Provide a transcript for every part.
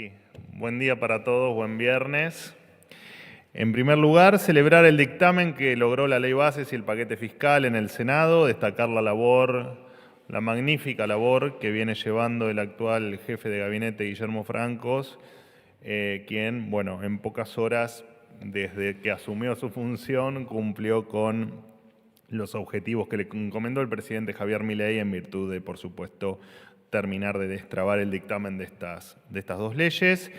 Sí, buen día para todos, buen viernes. En primer lugar, celebrar el dictamen que logró la Ley Bases y el paquete fiscal en el Senado, destacar la magnífica labor que viene llevando el actual jefe de gabinete, Guillermo Francos, quien, bueno, en pocas horas, desde que asumió su función, cumplió con los objetivos que le encomendó el presidente Javier Milei en virtud de, por supuesto, terminar de destrabar el dictamen de estas dos leyes.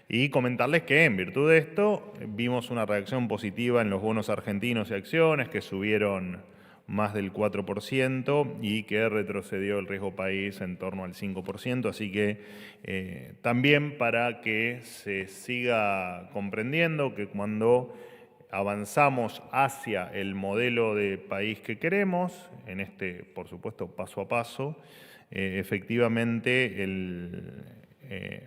Y comentarles que en virtud de esto vimos una reacción positiva en los bonos argentinos y acciones que subieron más del 4% y que retrocedió el riesgo país en torno al 5%. Así que también para que se siga comprendiendo que cuando avanzamos hacia el modelo de país que queremos, en este, por supuesto, paso a paso, efectivamente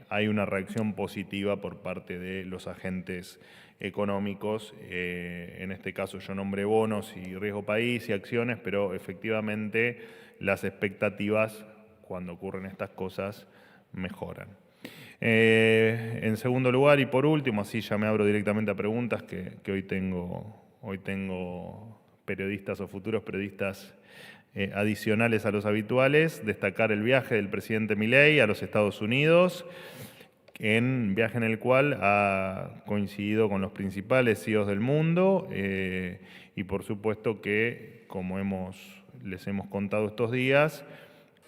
hay una reacción positiva por parte de los agentes económicos. En este caso yo nombré bonos y riesgo país y acciones, pero efectivamente las expectativas cuando ocurren estas cosas mejoran. En segundo lugar y por último, así ya me abro directamente a preguntas que hoy tengo periodistas o futuros periodistas adicionales a los habituales, destacar el viaje del presidente Milei a los Estados Unidos, en viaje en el cual ha coincidido con los principales CEOs del mundo y por supuesto que, como les hemos contado estos días,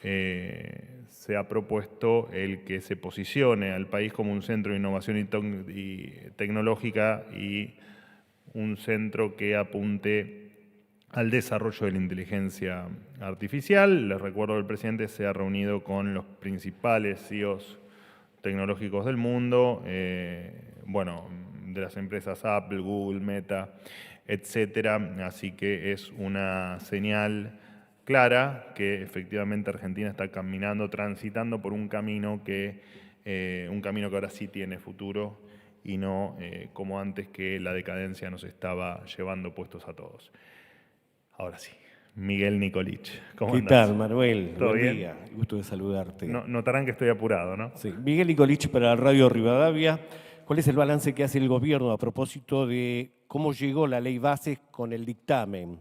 se ha propuesto el que se posicione al país como un centro de innovación y tecnológica y un centro que apunte al desarrollo de la inteligencia artificial. Les recuerdo que el presidente se ha reunido con los principales CEOs tecnológicos del mundo, bueno, de las empresas Apple, Google, Meta, etcétera. Así que es una señal clara que efectivamente Argentina está transitando por un camino que ahora sí tiene futuro y no como antes, que la decadencia nos estaba llevando puestos a todos. Ahora sí, Miguel Nicolich, ¿cómo andás? ¿Qué tal, Manuel? ¿Todo Buen bien? día, gusto de saludarte. Notarán que estoy apurado, ¿no? Sí. Miguel Nicolich para Radio Rivadavia. ¿Cuál es el balance que hace el gobierno a propósito de cómo llegó la ley Bases con el dictamen?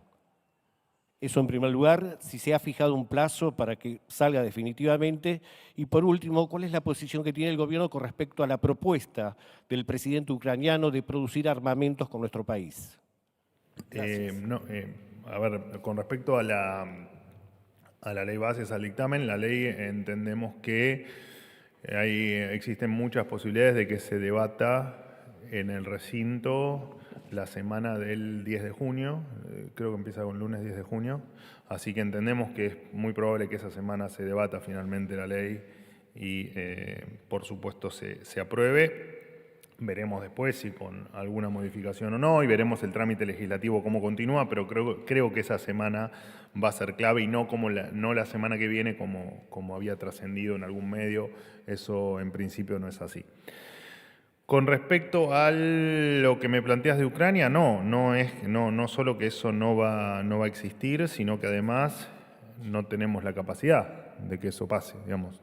Eso en primer lugar, si se ha fijado un plazo para que salga definitivamente. Y por último, ¿cuál es la posición que tiene el gobierno con respecto a la propuesta del presidente ucraniano de producir armamentos con nuestro país? A ver, con respecto a la ley bases, al dictamen, la ley entendemos que existen muchas posibilidades de que se debata en el recinto la semana del 10 de junio, creo que empieza con lunes 10 de junio, así que entendemos que es muy probable que esa semana se debata finalmente la ley y por supuesto se apruebe. Veremos después si con alguna modificación o no, y veremos el trámite legislativo cómo continúa, pero creo que esa semana va a ser clave y no la semana que viene como había trascendido en algún medio. Eso en principio no es así. Con respecto a lo que me planteas de Ucrania, no solo que eso no va a existir, sino que además no tenemos la capacidad de que eso pase. Digamos,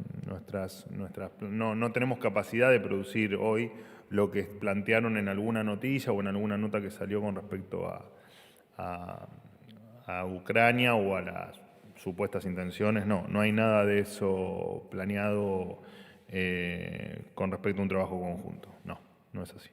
no tenemos capacidad de producir hoy lo que plantearon en alguna noticia o en alguna nota que salió con respecto a Ucrania o a las supuestas intenciones. No hay nada de eso planeado con respecto a un trabajo conjunto. No es así.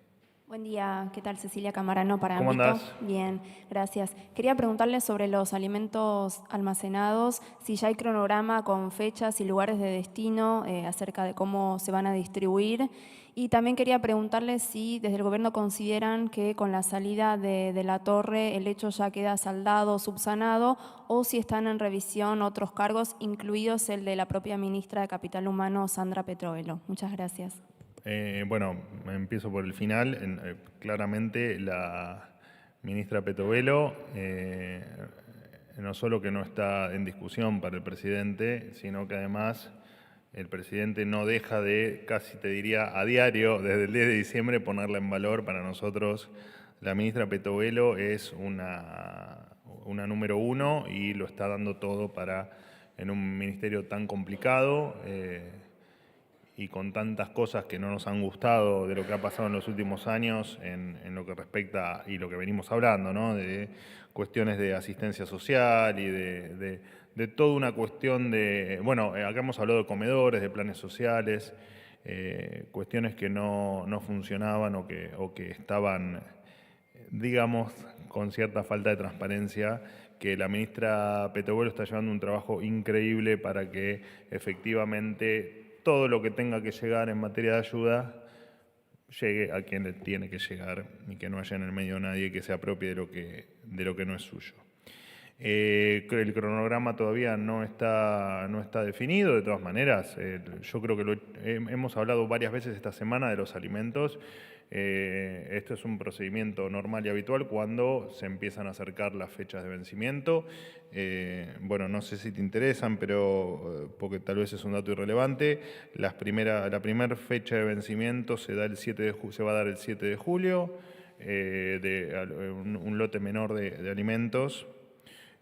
Buen día, ¿qué tal? Cecilia Camarano para ¿Cómo Ámbito. andás? Bien, gracias. Quería preguntarle sobre los alimentos almacenados, si ya hay cronograma con fechas y lugares de destino acerca de cómo se van a distribuir. Y también quería preguntarle si desde el gobierno consideran que con la salida de la torre el hecho ya queda saldado, subsanado, o si están en revisión otros cargos, incluidos el de la propia ministra de Capital Humano, Sandra Petrovelo. Muchas gracias. Bueno, empiezo por el final. Claramente la ministra Petrovelo no solo que no está en discusión para el presidente, sino que además el presidente no deja de, casi te diría a diario, desde el 10 de diciembre, ponerla en valor. Para nosotros la ministra Petrovelo es una número uno y lo está dando todo en un ministerio tan complicado. y con tantas cosas que no nos han gustado de lo que ha pasado en los últimos años en lo que respecta y lo que venimos hablando, ¿no? De cuestiones de asistencia social y de toda una cuestión de, bueno, acá hemos hablado de comedores, de planes sociales, cuestiones que no funcionaban o que estaban, digamos, con cierta falta de transparencia, que la ministra Petobuelo está llevando un trabajo increíble para que efectivamente todo lo que tenga que llegar en materia de ayuda llegue a quien le tiene que llegar y que no haya en el medio nadie que se apropie de lo que no es suyo. El cronograma todavía no está definido, de todas maneras. Yo creo que hemos hablado varias veces esta semana de los alimentos. Esto es un procedimiento normal y habitual cuando se empiezan a acercar las fechas de vencimiento. Bueno, no sé si te interesan, pero porque tal vez es un dato irrelevante. La primera fecha de vencimiento se va a dar el 7 de julio, un lote menor de alimentos.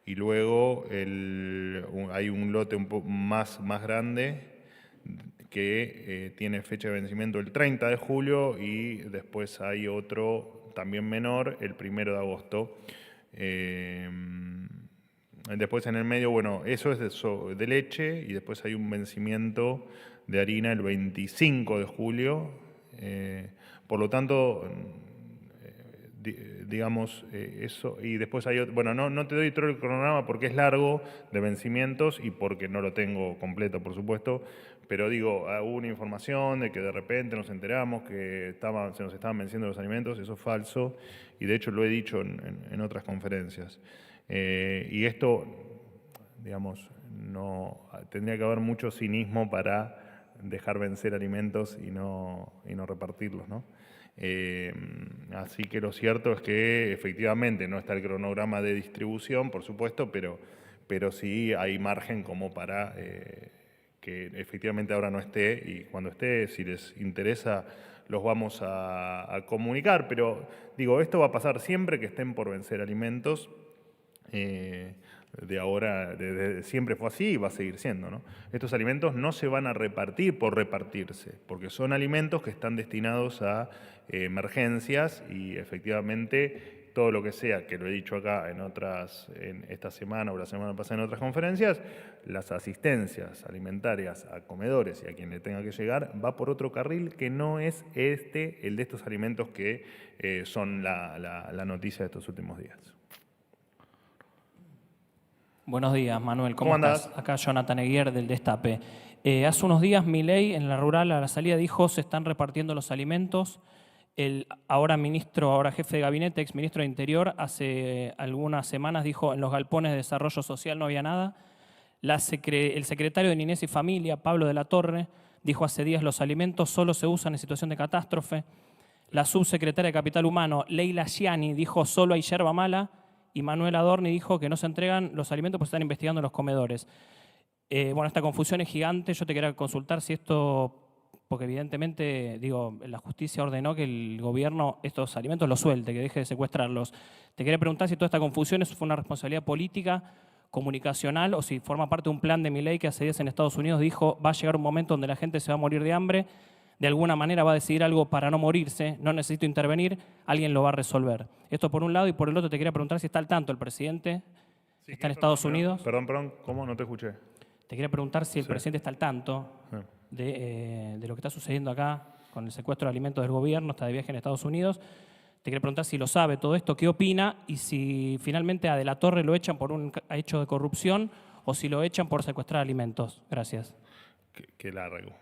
Y luego hay un lote un poco más grande que tiene fecha de vencimiento el 30 de julio y después hay otro también menor el 1 de agosto. Después en el medio, bueno, eso es de leche y después hay un vencimiento de harina el 25 de julio. Por lo tanto, digamos, eso, y después hay otro, bueno, no te doy todo el cronograma porque es largo de vencimientos y porque no lo tengo completo, por supuesto, pero digo, hubo una información de que de repente nos enteramos que se nos estaban venciendo los alimentos, eso es falso, y de hecho lo he dicho en otras conferencias. Y esto, digamos, tendría que haber mucho cinismo para dejar vencer alimentos y no repartirlos, ¿no? Así que lo cierto es que efectivamente no está el cronograma de distribución, por supuesto, pero sí hay margen como para que efectivamente ahora no esté, y cuando esté, si les interesa, los vamos a comunicar. Pero digo, esto va a pasar siempre que estén por vencer alimentos. De ahora, siempre fue así y va a seguir siendo, ¿no? Estos alimentos no se van a repartir por repartirse, porque son alimentos que están destinados a emergencias y efectivamente todo lo que sea, que lo he dicho acá en esta semana o la semana pasada en otras conferencias, las asistencias alimentarias a comedores y a quien le tenga que llegar, va por otro carril que no es el de estos alimentos que son la noticia de estos últimos días. Buenos días, Manuel. ¿Cómo estás? andás? Acá Jonathan Eguier del Destape. Hace unos días Milei en la rural a la salida dijo se están repartiendo los alimentos. El ahora jefe de gabinete, exministro de Interior, hace algunas semanas dijo en los galpones de desarrollo social no había nada. El secretario de Niñez y Familia, Pablo de la Torre, dijo hace días los alimentos solo se usan en situación de catástrofe. La subsecretaria de Capital Humano, Leila Gianni, dijo solo hay yerba mala. Y Manuel Adorni dijo que no se entregan los alimentos porque están investigando los comedores. Bueno, esta confusión es gigante. Yo te quería consultar si esto, porque evidentemente, digo, la justicia ordenó que el gobierno estos alimentos los suelte, que deje de secuestrarlos. Te quería preguntar si toda esta confusión fue una responsabilidad política, comunicacional, o si forma parte de un plan de Milei que hace días en Estados Unidos dijo va a llegar un momento donde la gente se va a morir de hambre, de alguna manera va a decidir algo para no morirse, no necesito intervenir, alguien lo va a resolver. Esto por un lado, y por el otro te quería preguntar si está al tanto el presidente, está en Estados Unidos. Perdón, ¿cómo? No te escuché. Te quería preguntar si el presidente está al tanto de lo que está sucediendo acá con el secuestro de alimentos del gobierno, está de viaje en Estados Unidos. Te quería preguntar si lo sabe todo esto, qué opina, y si finalmente a De la Torre lo echan por un hecho de corrupción o si lo echan por secuestrar alimentos. Gracias. Qué largo.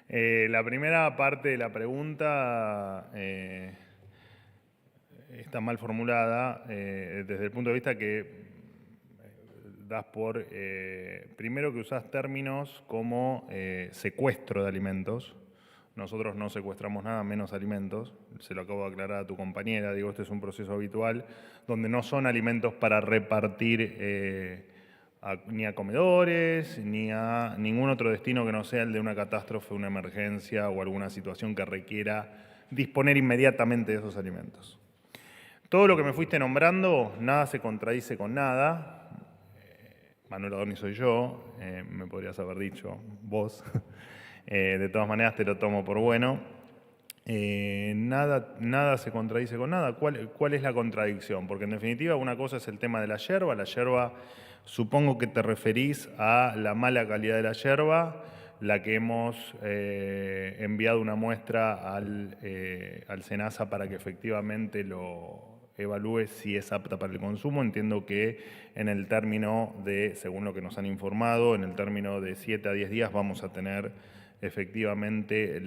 La primera parte de la pregunta está mal formulada desde el punto de vista que das por, primero que usás términos como secuestro de alimentos. Nosotros no secuestramos nada, menos alimentos. Se lo acabo de aclarar a tu compañera. Digo, este es un proceso habitual donde no son alimentos para repartir ni a comedores, ni a ningún otro destino que no sea el de una catástrofe, una emergencia o alguna situación que requiera disponer inmediatamente de esos alimentos. Todo lo que me fuiste nombrando, nada se contradice con nada. Manuel Adorni soy yo, me podrías haber dicho vos. De todas maneras te lo tomo por bueno. Nada se contradice con nada. ¿Cuál es la contradicción? Porque en definitiva una cosa es el tema de la yerba. La yerba, supongo que te referís a la mala calidad de la yerba, la que hemos enviado una muestra al SENASA para que efectivamente lo evalúe si es apta para el consumo. Entiendo que en el término de, según lo que nos han informado, en el término de 7 a 10 días vamos a tener efectivamente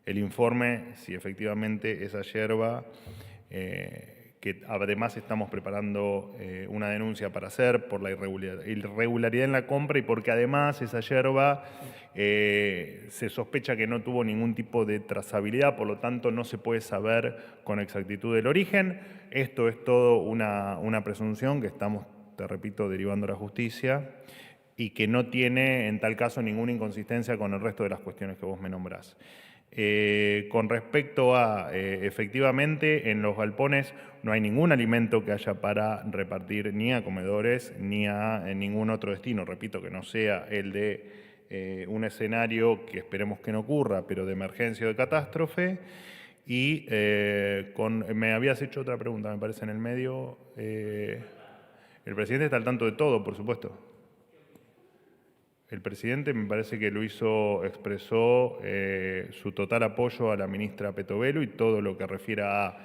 el informe, si efectivamente esa yerba, que además estamos preparando una denuncia para hacer por la irregularidad en la compra y porque además esa yerba se sospecha que no tuvo ningún tipo de trazabilidad, por lo tanto no se puede saber con exactitud el origen. Esto es todo una presunción que estamos, te repito, derivando a la justicia y que no tiene en tal caso ninguna inconsistencia con el resto de las cuestiones que vos me nombrás. Con respecto a, efectivamente, en los galpones no hay ningún alimento que haya para repartir ni a comedores ni a ningún otro destino. Repito, que no sea el de un escenario que esperemos que no ocurra, pero de emergencia o de catástrofe. Y me habías hecho otra pregunta, me parece, en el medio. El presidente está al tanto de todo, por supuesto. El presidente me parece que expresó su total apoyo a la ministra Petovelo y todo lo que refiere a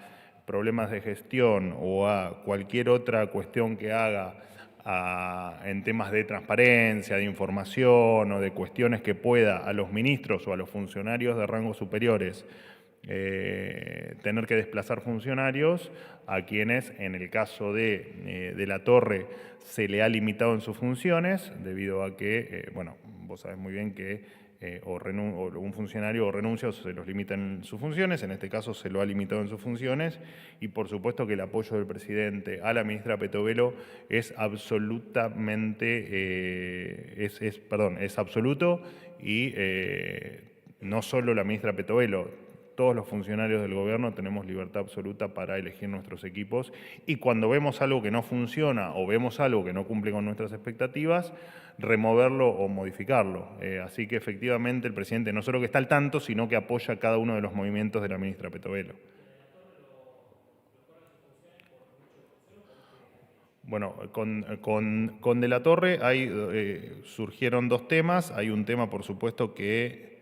problemas de gestión o a cualquier otra cuestión que haga en temas de transparencia, de información o de cuestiones que pueda a los ministros o a los funcionarios de rangos superiores tener que desplazar funcionarios, a quienes en el caso de la Torre se le ha limitado en sus funciones, debido a que, bueno, vos sabés muy bien que o un funcionario o renuncia o se los limita en sus funciones, en este caso se lo ha limitado en sus funciones, y por supuesto que el apoyo del presidente a la ministra Petovelo es absolutamente, es absoluto, y no solo la ministra Petovelo, todos los funcionarios del gobierno tenemos libertad absoluta para elegir nuestros equipos, y cuando vemos algo que no funciona o vemos algo que no cumple con nuestras expectativas, removerlo o modificarlo. Así que efectivamente el presidente no solo que está al tanto, sino que apoya cada uno de los movimientos de la ministra Petovelo. Bueno, con De la Torre surgieron dos temas. Hay un tema, por supuesto, que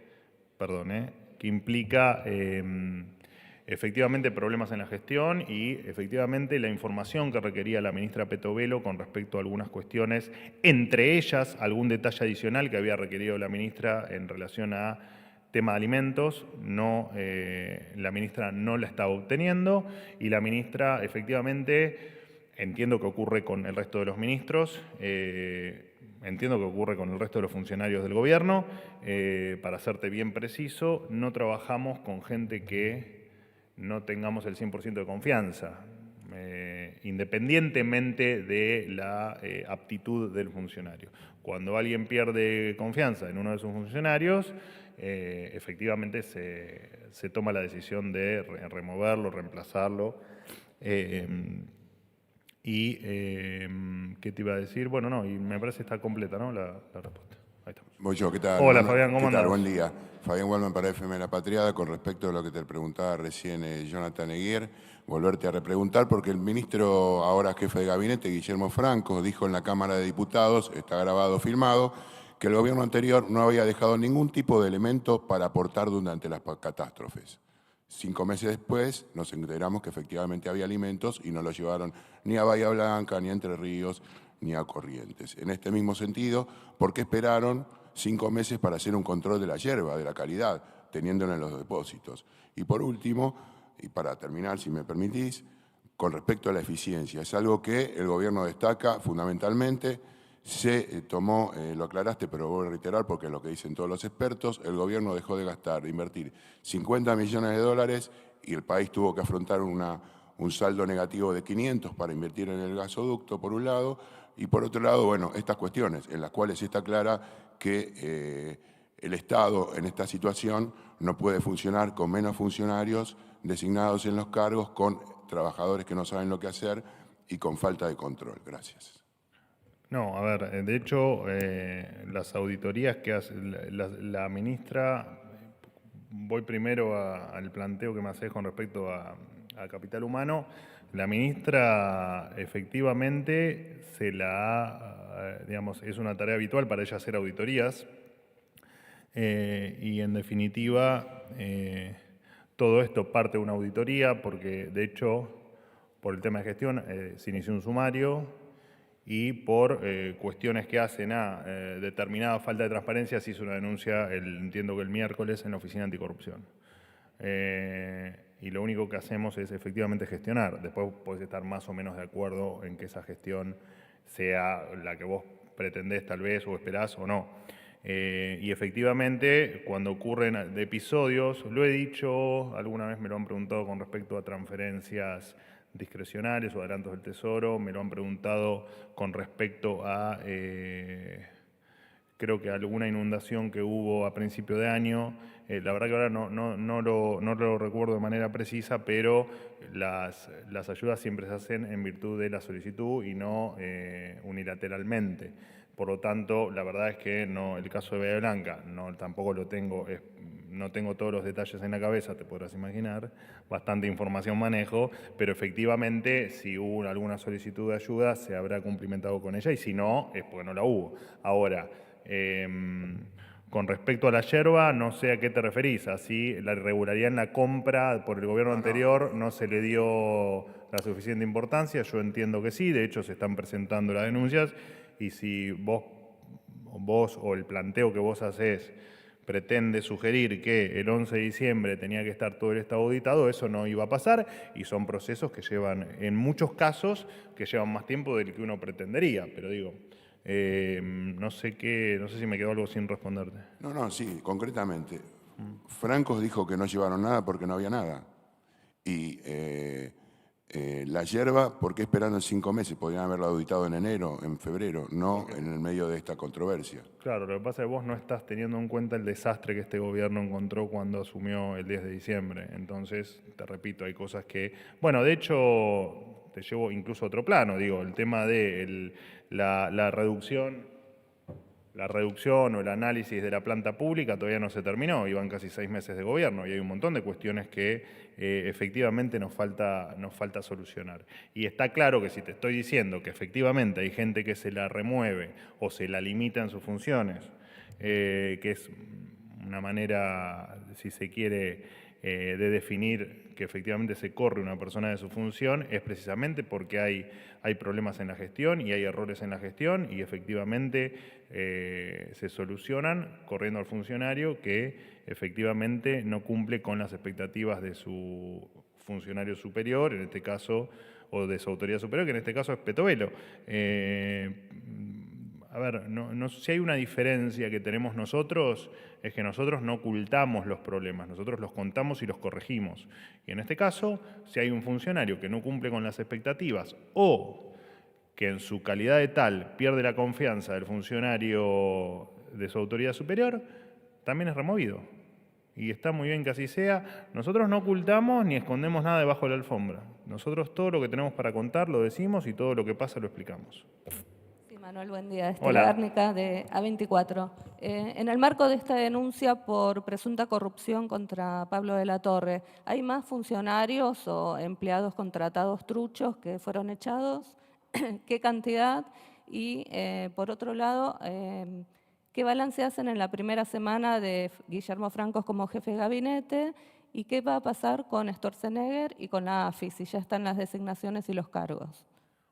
implica efectivamente problemas en la gestión y efectivamente la información que requería la ministra Petovelo con respecto a algunas cuestiones, entre ellas algún detalle adicional que había requerido la ministra en relación a tema de alimentos. La ministra no la estaba obteniendo, y la ministra efectivamente, entiendo que ocurre con el resto de los ministros, entiendo que ocurre con el resto de los funcionarios del gobierno. Para serte bien preciso, no trabajamos con gente que no tengamos el 100% de confianza, independientemente de la aptitud del funcionario. Cuando alguien pierde confianza en uno de sus funcionarios, efectivamente se toma la decisión de removerlo, reemplazarlo. ¿Qué te iba a decir? Bueno, no, y me parece que está completa, ¿no? La respuesta. Ahí está. Voy yo, ¿qué tal? Hola, Fabián, ¿cómo ¿Qué tal? andás? Buen día. Fabián Wellman para FM La Patriada. Con respecto a lo que te preguntaba recién Jonathan Eguier, volverte a repreguntar, porque el ministro, ahora jefe de gabinete, Guillermo Franco, dijo en la Cámara de Diputados, está grabado, filmado, que el gobierno anterior no había dejado ningún tipo de elemento para aportar durante las catástrofes. 5 meses después nos enteramos que efectivamente había alimentos y no los llevaron ni a Bahía Blanca, ni a Entre Ríos, ni a Corrientes. En este mismo sentido, ¿por qué esperaron 5 meses para hacer un control de la yerba, de la calidad, teniéndola en los depósitos? Y por último, y para terminar, si me permitís, con respecto a la eficiencia, es algo que el gobierno destaca fundamentalmente. Se tomó, lo aclaraste, pero voy a reiterar porque es lo que dicen todos los expertos, el gobierno dejó de invertir 50 millones de dólares y el país tuvo que afrontar un saldo negativo de 500 para invertir en el gasoducto, por un lado, y por otro lado, bueno, estas cuestiones en las cuales está clara que el Estado en esta situación no puede funcionar con menos funcionarios designados en los cargos, con trabajadores que no saben lo que hacer y con falta de control. Gracias. No, a ver, de hecho, las auditorías que hace la ministra, voy primero al planteo que me haces con respecto a capital humano. La ministra efectivamente digamos, es una tarea habitual para ella hacer auditorías y en definitiva todo esto parte de una auditoría porque de hecho por el tema de gestión se inició un sumario y por cuestiones que hacen a determinada falta de transparencia se hizo una denuncia, entiendo que el miércoles, en la Oficina Anticorrupción. Y lo único que hacemos es efectivamente gestionar. Después podés estar más o menos de acuerdo en que esa gestión sea la que vos pretendés tal vez o esperás o no. Y efectivamente, cuando ocurren episodios, lo he dicho, alguna vez me lo han preguntado con respecto a transferencias discrecionales o adelantos del Tesoro, me lo han preguntado con respecto a, creo que alguna inundación que hubo a principio de año. La verdad que ahora no lo recuerdo de manera precisa, pero las ayudas siempre se hacen en virtud de la solicitud y no unilateralmente. Por lo tanto, la verdad es que no, el caso de Bahía Blanca tampoco lo tengo, no tengo todos los detalles en la cabeza, te podrás imaginar, bastante información manejo, pero efectivamente si hubo alguna solicitud de ayuda se habrá cumplimentado con ella y si no, es porque no la hubo. Ahora, con respecto a la yerba, no sé a qué te referís, así la irregularidad en la compra por el gobierno anterior no se le dio la suficiente importancia, yo entiendo que sí, de hecho se están presentando las denuncias y si vos o el planteo que vos hacés pretende sugerir que el 11 de diciembre tenía que estar todo el Estado auditado, eso no iba a pasar y son procesos que llevan, en muchos casos, que llevan más tiempo del que uno pretendería, pero digo, no sé si me quedó algo sin responderte. No, sí, concretamente. Francos dijo que no llevaron nada porque no había nada. Y la yerba, ¿por qué esperando 5 meses? Podrían haberlo auditado en enero, en febrero, no en el medio de esta controversia. Claro, lo que pasa es que vos no estás teniendo en cuenta el desastre que este gobierno encontró cuando asumió el 10 de diciembre. Entonces, te repito, hay cosas que... Bueno, de hecho, te llevo incluso a otro plano, digo, el tema de la reducción o el análisis de la planta pública todavía no se terminó, iban casi 6 meses de gobierno y hay un montón de cuestiones que efectivamente nos falta solucionar. Y está claro que si te estoy diciendo que efectivamente hay gente que se la remueve o se la limita en sus funciones, que es una manera, si se quiere, de definir que efectivamente se corre una persona de su función, es precisamente porque hay problemas en la gestión y hay errores en la gestión y efectivamente se solucionan corriendo al funcionario que efectivamente no cumple con las expectativas de su funcionario superior, en este caso, o de su autoridad superior, que en este caso es Petovelo. A ver, si hay una diferencia que tenemos nosotros, es que nosotros no ocultamos los problemas, nosotros los contamos y los corregimos. Y en este caso, si hay un funcionario que no cumple con las expectativas o que en su calidad de tal pierde la confianza del funcionario de su autoridad superior, también es removido. Y está muy bien que así sea. Nosotros no ocultamos ni escondemos nada debajo de la alfombra. Nosotros todo lo que tenemos para contar lo decimos y todo lo que pasa lo explicamos. Manuel, buen día. Hola. Estela Gárnica, de A24. En el marco de esta denuncia por presunta corrupción contra Pablo de la Torre, ¿hay más funcionarios o empleados contratados truchos que fueron echados? ¿Qué cantidad? Y, por otro lado, ¿qué balance hacen en la primera semana de Guillermo Francos como jefe de gabinete? ¿Y qué va a pasar con Sturzenegger y con la AFI, si ya están las designaciones y los cargos?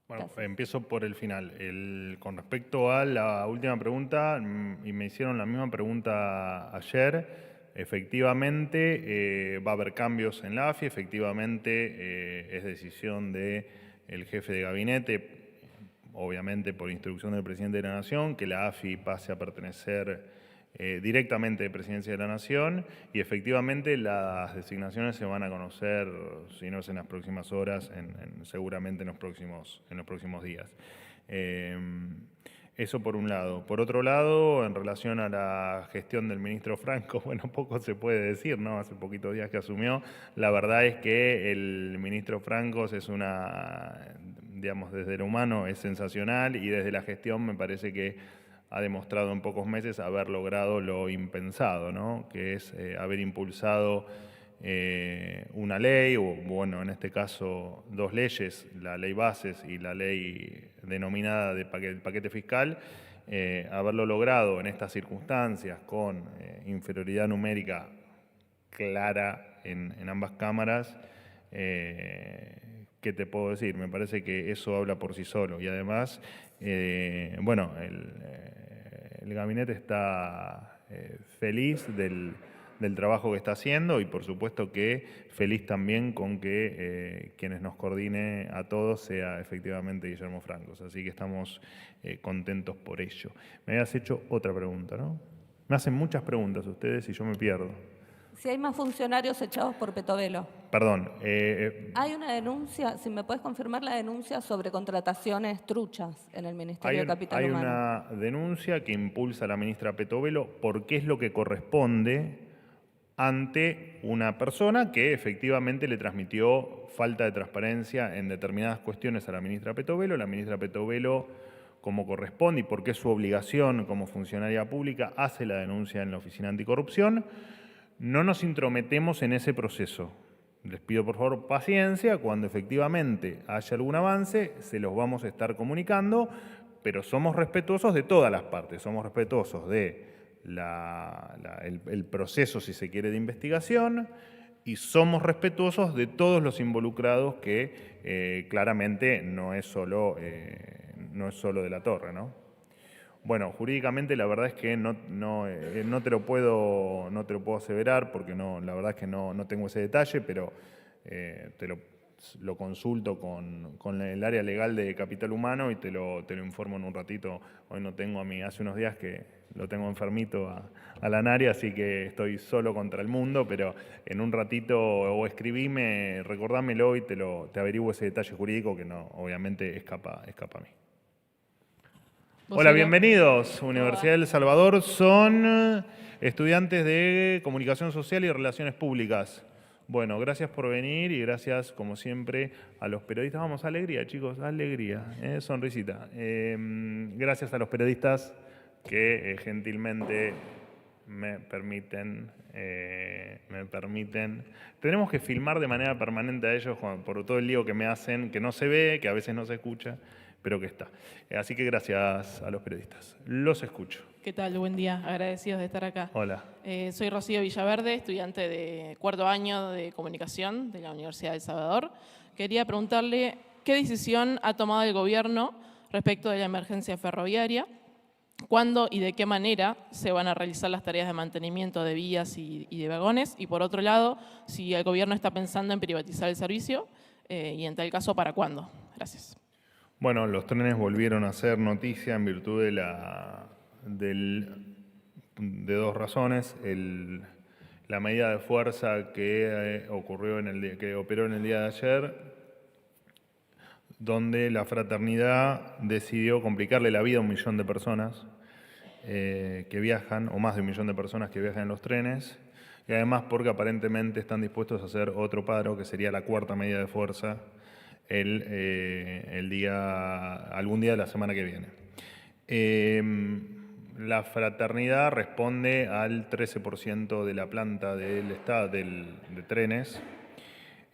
Bueno, empiezo por el final. Con respecto a la última pregunta, y me hicieron la misma pregunta ayer, efectivamente va a haber cambios en la AFI, efectivamente es decisión del jefe de gabinete, obviamente por instrucción del presidente de la Nación, que la AFI pase a pertenecer directamente de Presidencia de la Nación y efectivamente las designaciones se van a conocer, si no es en las próximas horas, seguramente en los próximos días. Eso por un lado. Por otro lado, en relación a la gestión del ministro Franco, bueno, poco se puede decir, ¿no? Hace poquitos días que asumió. La verdad es que el ministro Francos es digamos, desde lo humano es sensacional y desde la gestión me parece que ha demostrado en pocos meses haber logrado lo impensado, ¿no? Que es haber impulsado una ley, o bueno, en este caso 2 leyes, la ley bases y la ley denominada de paquete fiscal, haberlo logrado en estas circunstancias con inferioridad numérica clara en ambas cámaras. ¿Qué te puedo decir? Me parece que eso habla por sí solo y además, bueno, el gabinete está feliz del trabajo que está haciendo y por supuesto que feliz también con que quienes nos coordine a todos sea efectivamente Guillermo Francos. Así que estamos contentos por ello. Me habías hecho otra pregunta, ¿no? Me hacen muchas preguntas ustedes y yo me pierdo. Si hay más funcionarios echados por Petovelo. Perdón. Hay una denuncia, si me puedes confirmar la denuncia sobre contrataciones truchas en el Ministerio de Capital Humano. Hay una denuncia que impulsa la ministra Petovelo porque es lo que corresponde ante una persona que efectivamente le transmitió falta de transparencia en determinadas cuestiones a la ministra Petovelo. La ministra Petovelo, como corresponde y porque es su obligación como funcionaria pública, hace la denuncia en la Oficina Anticorrupción. No nos intrometemos en ese proceso. Les pido por favor paciencia, cuando efectivamente haya algún avance se los vamos a estar comunicando, pero somos respetuosos de todas las partes, somos respetuosos de el proceso, si se quiere, de investigación y somos respetuosos de todos los involucrados que claramente no es solo de la Torre, ¿no? Bueno, jurídicamente la verdad es que no te lo puedo aseverar porque la verdad es que no tengo ese detalle, pero lo consulto con el área legal de Capital Humano y te lo informo en un ratito. Hoy no tengo hace unos días que lo tengo enfermito a la Nari, así que estoy solo contra el mundo, pero en un ratito o escribime, recordámelo y te averiguo ese detalle jurídico que no, obviamente escapa a mí. Hola, bienvenidos. Universidad del Salvador. Son estudiantes de Comunicación Social y Relaciones Públicas. Bueno, gracias por venir y gracias, como siempre, a los periodistas. Vamos, alegría, chicos, alegría, sonrisita. Gracias a los periodistas que gentilmente me permiten. Tenemos que filmar de manera permanente a ellos por todo el lío que me hacen, que no se ve, que a veces no se escucha, pero que está. Así que gracias a los periodistas. Los escucho. ¿Qué tal? Buen día. Agradecidos de estar acá. Hola. Soy Rocío Villaverde, estudiante de 4º año de Comunicación de la Universidad de El Salvador. Quería preguntarle qué decisión ha tomado el gobierno respecto de la emergencia ferroviaria, cuándo y de qué manera se van a realizar las tareas de mantenimiento de vías y de vagones, y por otro lado, si el gobierno está pensando en privatizar el servicio y en tal caso, ¿para cuándo? Gracias. Bueno, los trenes volvieron a ser noticia en virtud de 2 razones. La medida de fuerza que operó en el día de ayer, donde la fraternidad decidió complicarle la vida a 1 millón de personas que viajan, o más de 1 millón de personas que viajan en los trenes, y además porque aparentemente están dispuestos a hacer otro paro, que sería la 4ª medida de fuerza, algún día de la semana que viene. La fraternidad responde al 13% de la planta de trenes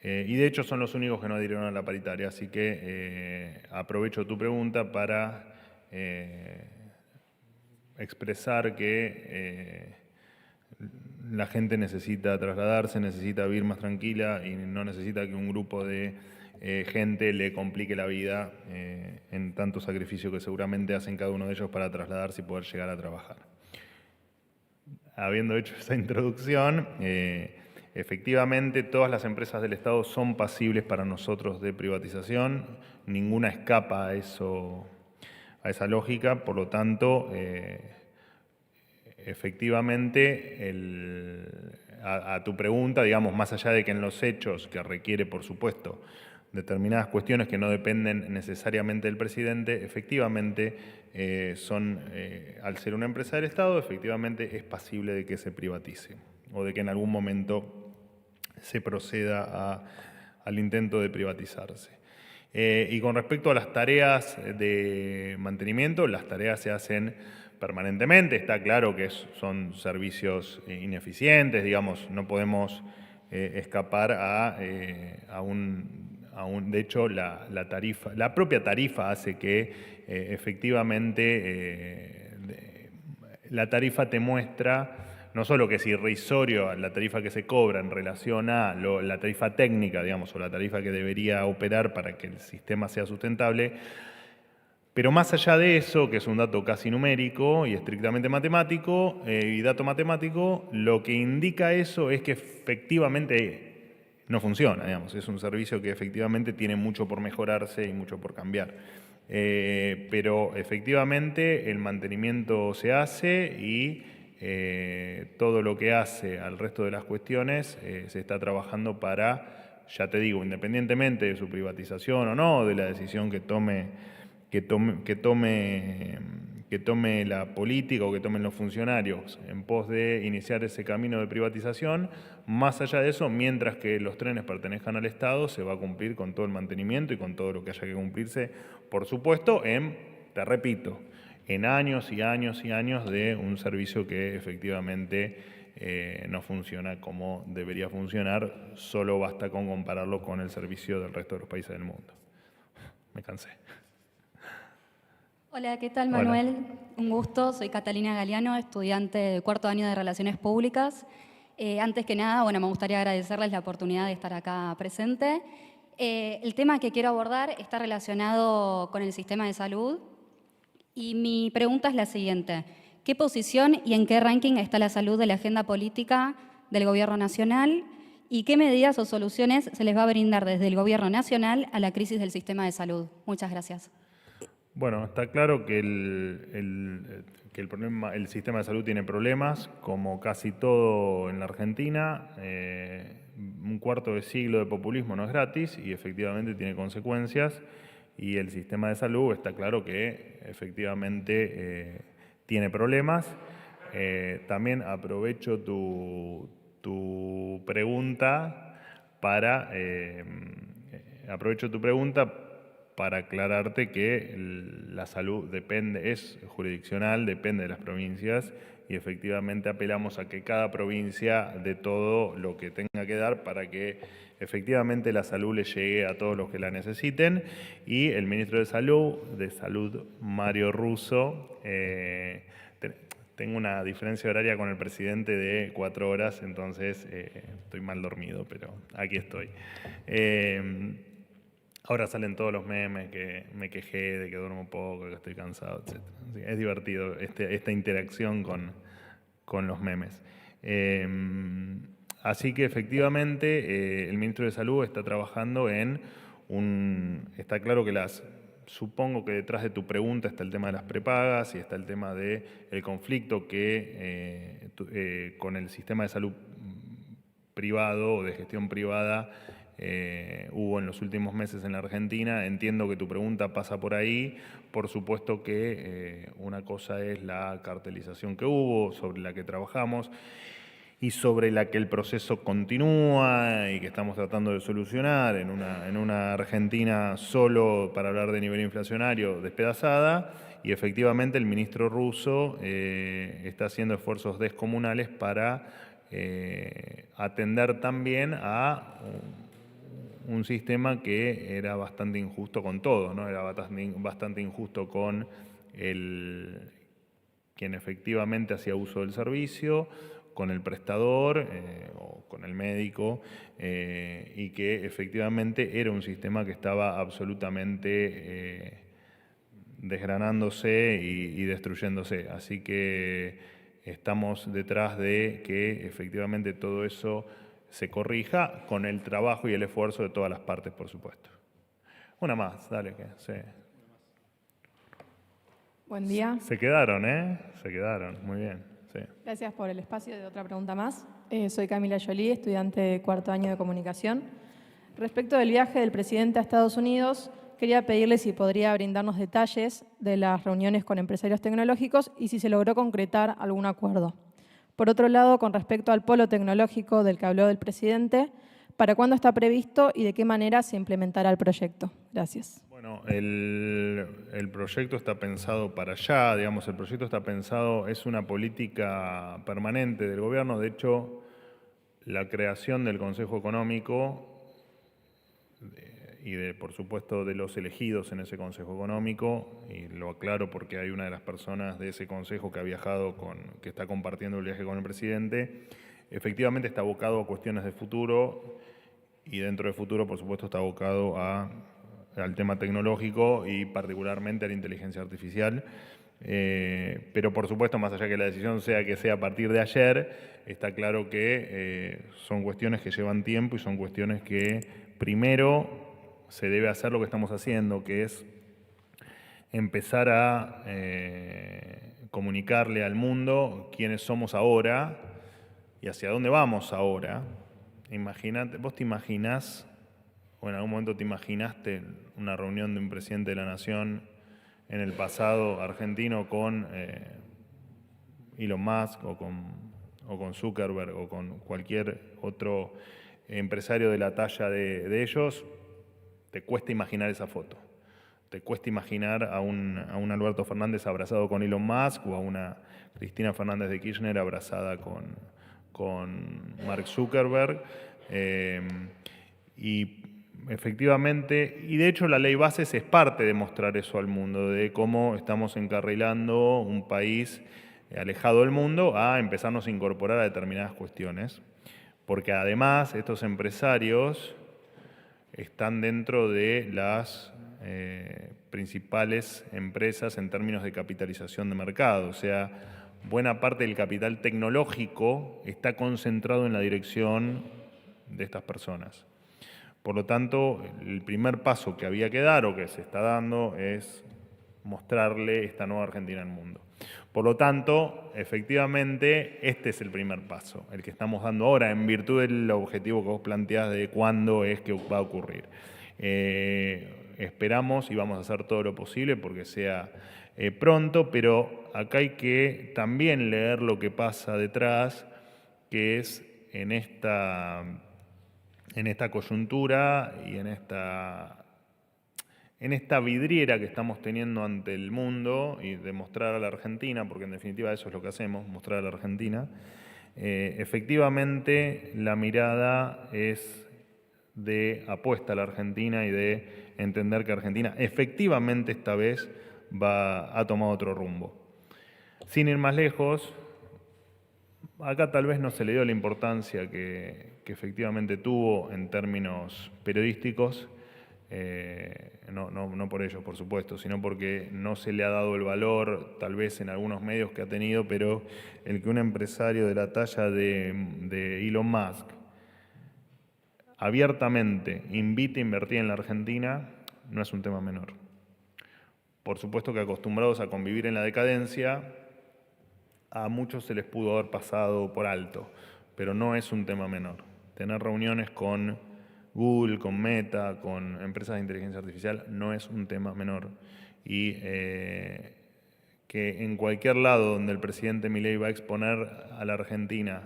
y de hecho son los únicos que no adhirieron a la paritaria, así que aprovecho tu pregunta para expresar que la gente necesita trasladarse, necesita vivir más tranquila y no necesita que un grupo de gente le complique la vida en tanto sacrificio que seguramente hacen cada uno de ellos para trasladarse y poder llegar a trabajar. Habiendo hecho esa introducción, efectivamente todas las empresas del Estado son pasibles para nosotros de privatización, ninguna escapa a esa lógica, por lo tanto, efectivamente, a tu pregunta, digamos, más allá de que en los hechos, que requiere, por supuesto, determinadas cuestiones que no dependen necesariamente del presidente, efectivamente, al ser una empresa del Estado, efectivamente es pasible de que se privatice o de que en algún momento se proceda al intento de privatizarse. Y con respecto a las tareas de mantenimiento, las tareas se hacen permanentemente. Está claro que son servicios ineficientes, digamos, no podemos escapar a un... De hecho, la propia tarifa hace que efectivamente la tarifa te muestra no solo que es irrisorio la tarifa que se cobra en relación a la tarifa técnica, digamos, o la tarifa que debería operar para que el sistema sea sustentable, pero más allá de eso, que es un dato casi numérico y estrictamente matemático, y dato matemático, lo que indica eso es que efectivamente no funciona, digamos. Es un servicio que efectivamente tiene mucho por mejorarse y mucho por cambiar. Pero efectivamente el mantenimiento se hace y todo lo que hace al resto de las cuestiones se está trabajando para, ya te digo, independientemente de su privatización o no, de la decisión que tome la política o que tomen los funcionarios en pos de iniciar ese camino de privatización. Más allá de eso, mientras que los trenes pertenezcan al Estado, se va a cumplir con todo el mantenimiento y con todo lo que haya que cumplirse, por supuesto, te repito, en años y años y años de un servicio que efectivamente no funciona como debería funcionar. Solo basta con compararlo con el servicio del resto de los países del mundo. Me cansé. Hola, ¿qué tal, Manuel? Hola. Un gusto, soy Catalina Galeano, estudiante de cuarto año de Relaciones Públicas. Antes que nada, me gustaría agradecerles la oportunidad de estar acá presente. El tema que quiero abordar está relacionado con el sistema de salud y mi pregunta es la siguiente. ¿Qué posición y en qué ranking está la salud de la agenda política del Gobierno Nacional? ¿Y qué medidas o soluciones se les va a brindar desde el Gobierno Nacional a la crisis del sistema de salud? Muchas gracias. Bueno, está claro que el sistema de salud tiene problemas, como casi todo en la Argentina. Un cuarto de siglo de populismo no es gratis y efectivamente tiene consecuencias. Y el sistema de salud está claro que efectivamente tiene problemas. También aprovecho tu pregunta para aclararte que la salud es jurisdiccional, depende de las provincias y efectivamente apelamos a que cada provincia dé todo lo que tenga que dar para que efectivamente la salud le llegue a todos los que la necesiten. Y el ministro de Salud, Mario Russo, tengo una diferencia horaria con el presidente de 4 horas, entonces estoy mal dormido, pero aquí estoy. Ahora salen todos los memes que me quejé de que duermo poco, que estoy cansado, etc. Es divertido esta interacción con los memes. Así que efectivamente el ministro de Salud está trabajando está claro que supongo que detrás de tu pregunta está el tema de las prepagas y está el tema del conflicto que con el sistema de salud privado o de gestión privada hubo en los últimos meses en la Argentina. Entiendo que tu pregunta pasa por ahí. Por supuesto que una cosa es la cartelización que hubo, sobre la que trabajamos y sobre la que el proceso continúa y que estamos tratando de solucionar en una Argentina solo para hablar de nivel inflacionario despedazada. Y efectivamente el ministro Russo está haciendo esfuerzos descomunales para atender también a un sistema que era bastante injusto con todo, ¿no? Era bastante injusto con quien efectivamente hacía uso del servicio, con el prestador o con el médico, y que efectivamente era un sistema que estaba absolutamente desgranándose y destruyéndose. Así que estamos detrás de que efectivamente todo eso se corrija con el trabajo y el esfuerzo de todas las partes, por supuesto. Una más, dale. Sí. Buen día. Se quedaron, Se quedaron, muy bien. Sí. Gracias por el espacio de otra pregunta más. Soy Camila Jolie, estudiante de cuarto año de comunicación. Respecto del viaje del presidente a Estados Unidos, quería pedirle si podría brindarnos detalles de las reuniones con empresarios tecnológicos y si se logró concretar algún acuerdo. Por otro lado, con respecto al polo tecnológico del que habló el presidente, ¿Para cuándo está previsto y de qué manera se implementará el proyecto? Gracias. Bueno, el proyecto está pensado para allá, digamos, el proyecto está pensado, es una política permanente del gobierno. De hecho, la creación del Consejo Económico y, por supuesto, de los elegidos en ese Consejo Económico, y lo aclaro porque hay una de las personas de ese consejo que ha viajado que está compartiendo el viaje con el presidente, efectivamente está abocado a cuestiones de futuro, y dentro de futuro, por supuesto, está abocado al tema tecnológico y particularmente a la inteligencia artificial. Pero por supuesto, más allá que la decisión sea que sea a partir de ayer, está claro que son cuestiones que llevan tiempo y son cuestiones que primero se debe hacer lo que estamos haciendo, que es empezar a comunicarle al mundo quiénes somos ahora y hacia dónde vamos ahora. Imagínate, vos te imaginás, o en algún momento te imaginaste una reunión de un presidente de la Nación en el pasado argentino con Elon Musk o con Zuckerberg o con cualquier otro empresario de la talla de ellos. Te cuesta imaginar esa foto. Te cuesta imaginar a un Alberto Fernández abrazado con Elon Musk o a una Cristina Fernández de Kirchner abrazada con Mark Zuckerberg. Y efectivamente, y de hecho la ley Bases es parte de mostrar eso al mundo, de cómo estamos encarrilando un país alejado del mundo a empezarnos a incorporar a determinadas cuestiones. Porque además estos empresarios están dentro de las principales empresas en términos de capitalización de mercado. O sea, buena parte del capital tecnológico está concentrado en la dirección de estas personas. Por lo tanto, el primer paso que había que dar o que se está dando es mostrarle esta nueva Argentina al mundo. Por lo tanto, efectivamente, este es el primer paso, el que estamos dando ahora, en virtud del objetivo que vos planteás de cuándo es que va a ocurrir. Esperamos y vamos a hacer todo lo posible porque sea pronto, pero acá hay que también leer lo que pasa detrás, que es en esta coyuntura y en esta vidriera que estamos teniendo ante el mundo y de mostrar a la Argentina, porque en definitiva eso es lo que hacemos, mostrar a la Argentina, efectivamente la mirada es de apuesta a la Argentina y de entender que Argentina efectivamente esta vez ha tomado otro rumbo. Sin ir más lejos, acá tal vez no se le dio la importancia que efectivamente tuvo en términos periodísticos, no por ello, por supuesto, sino porque no se le ha dado el valor, tal vez en algunos medios que ha tenido, pero el que un empresario de la talla de Elon Musk abiertamente invite a invertir en la Argentina no es un tema menor. Por supuesto que acostumbrados a convivir en la decadencia, a muchos se les pudo haber pasado por alto, pero no es un tema menor. Tener reuniones con Google, con Meta, con empresas de inteligencia artificial, no es un tema menor. Y que en cualquier lado donde el presidente Milei va a exponer a la Argentina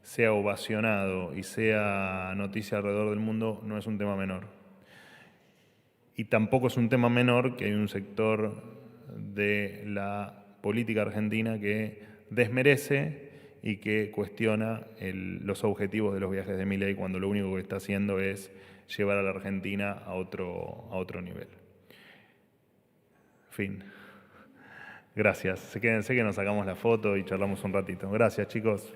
sea ovacionado y sea noticia alrededor del mundo, no es un tema menor. Y tampoco es un tema menor que hay un sector de la política argentina que desmerece y que cuestiona los objetivos de los viajes de Milei cuando lo único que está haciendo es llevar a la Argentina a otro nivel. Fin. Gracias. Quédense que nos sacamos la foto y charlamos un ratito. Gracias, chicos.